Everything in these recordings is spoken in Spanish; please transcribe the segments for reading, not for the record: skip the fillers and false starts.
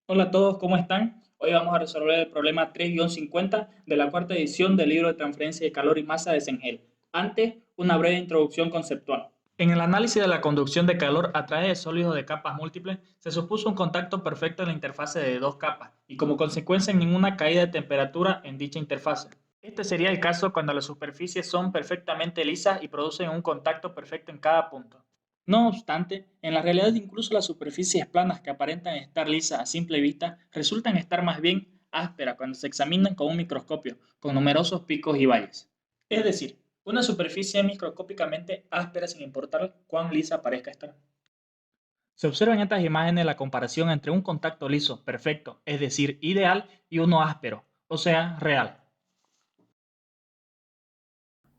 Hola a todos, ¿cómo están? Hoy vamos a resolver el problema 3-50 de la cuarta edición del libro de transferencia de calor y masa de Sengel. Antes, una breve introducción conceptual. En el análisis de la conducción de calor a través de sólidos de capas múltiples, se supuso un contacto perfecto en la interfase de dos capas y como consecuencia ninguna caída de temperatura en dicha interfase. Este sería el caso cuando las superficies son perfectamente lisas y producen un contacto perfecto en cada punto. No obstante, en la realidad incluso las superficies planas que aparentan estar lisas a simple vista resultan estar más bien ásperas cuando se examinan con un microscopio, con numerosos picos y valles. Es decir, una superficie es microscópicamente áspera sin importar cuán lisa parezca estar. Se observa en estas imágenes la comparación entre un contacto liso perfecto, es decir, ideal, y uno áspero, o sea, real.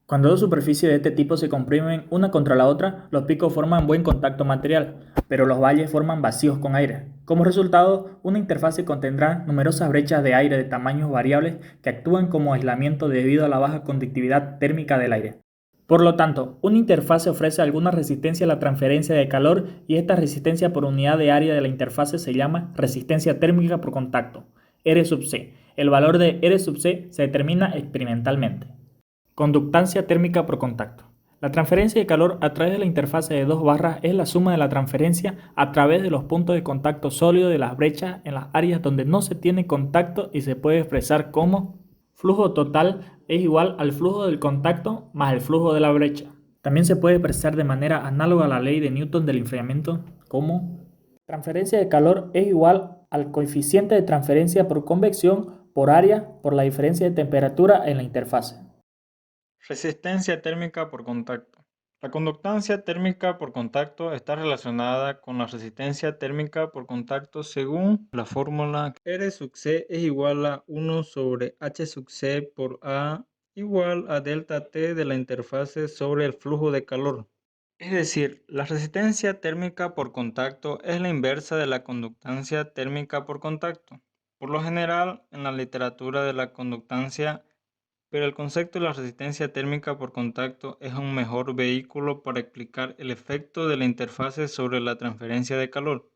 Cuando dos superficies de este tipo se comprimen una contra la otra, los picos forman buen contacto material, pero los valles forman vacíos con aire. Como resultado, una interfase contendrá numerosas brechas de aire de tamaños variables que actúan como aislamiento debido a la baja conductividad térmica del aire. Por lo tanto, una interfase ofrece alguna resistencia a la transferencia de calor y esta resistencia por unidad de área de la interfase se llama resistencia térmica por contacto, R sub C. El valor de R sub C se determina experimentalmente. Conductancia térmica por contacto. La transferencia de calor a través de la interfase de dos barras es la suma de la transferencia a través de los puntos de contacto sólido de las brechas en las áreas donde no se tiene contacto y se puede expresar como flujo total es igual al flujo del contacto más el flujo de la brecha. También se puede expresar de manera análoga a la ley de Newton del enfriamiento como transferencia de calor es igual al coeficiente de transferencia por convección por área por la diferencia de temperatura en la interfase. Resistencia térmica por contacto. La conductancia térmica por contacto está relacionada con la resistencia térmica por contacto según la fórmula R sub C es igual a 1 sobre H sub C por A igual a delta T de la interfase sobre el flujo de calor. Es decir, la resistencia térmica por contacto es la inversa de la conductancia térmica por contacto. Por lo general, en la literatura de la conductancia, pero el concepto de la resistencia térmica por contacto es un mejor vehículo para explicar el efecto de la interfase sobre la transferencia de calor.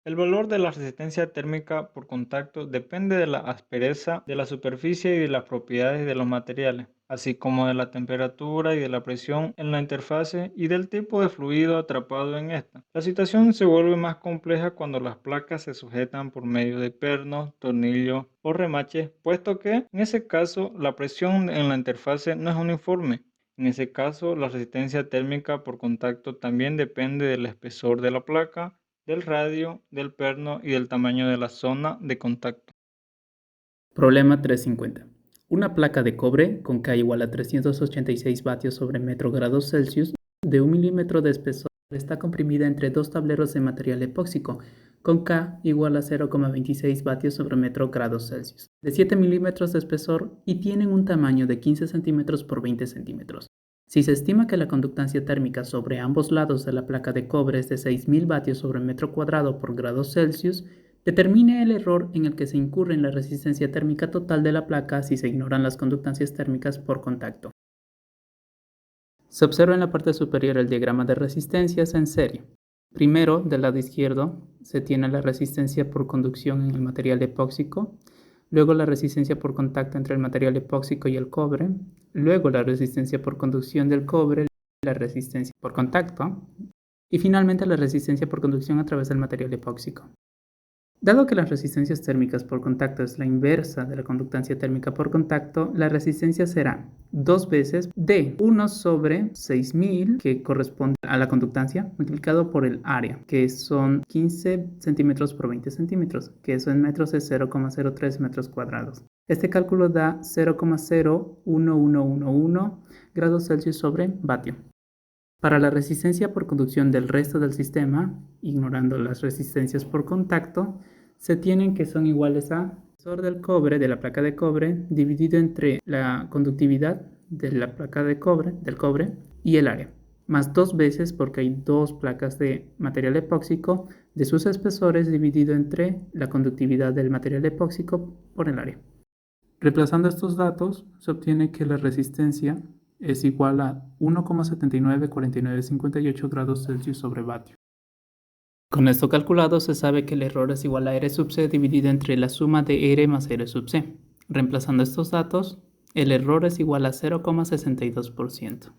El valor de la resistencia térmica por contacto depende de la aspereza de la superficie y de las propiedades de los materiales, así como de la temperatura y de la presión en la interfase y del tipo de fluido atrapado en esta. La situación se vuelve más compleja cuando las placas se sujetan por medio de pernos, tornillos o remaches, puesto que en ese caso la presión en la interfase no es uniforme. En ese caso, la resistencia térmica por contacto también depende del espesor de la placa, del radio, del perno y del tamaño de la zona de contacto. Problema 350. Una placa de cobre con K igual a 386 vatios sobre metro grados Celsius de 1 milímetro de espesor está comprimida entre dos tableros de material epóxico con K igual a 0,26 vatios sobre metro grados Celsius de 7 milímetros de espesor y tienen un tamaño de 15 centímetros por 20 centímetros. Si se estima que la conductancia térmica sobre ambos lados de la placa de cobre es de 6.000 vatios sobre metro cuadrado por grado Celsius, determine el error en el que se incurre en la resistencia térmica total de la placa si se ignoran las conductancias térmicas por contacto. Se observa en la parte superior el diagrama de resistencias en serie. Primero, del lado izquierdo, se tiene la resistencia por conducción en el material epóxico, luego la resistencia por contacto entre el material epóxico y el cobre, luego la resistencia por conducción del cobre, la resistencia por contacto y finalmente la resistencia por conducción a través del material epóxico. Dado que las resistencias térmicas por contacto es la inversa de la conductancia térmica por contacto, la resistencia será 2 veces de 1 sobre 6.000, que corresponde a la conductancia, multiplicado por el área, que son 15 centímetros por 20 centímetros, que eso en metros es 0,03 metros cuadrados. Este cálculo da 0,01111 grados Celsius sobre vatio. Para la resistencia por conducción del resto del sistema, ignorando las resistencias por contacto, se tienen que son iguales a el espesor del cobre, de la placa de cobre, dividido entre la conductividad de la placa de cobre, del cobre, y el área, más 2 veces, porque hay dos placas de material epóxico, de sus espesores dividido entre la conductividad del material epóxico por el área. Reemplazando estos datos, se obtiene que la resistencia es igual a 1,794958 grados Celsius sobre vatio. Con esto calculado se sabe que el error es igual a R sub C dividido entre la suma de R más R sub C. Reemplazando estos datos, el error es igual a 0,62%.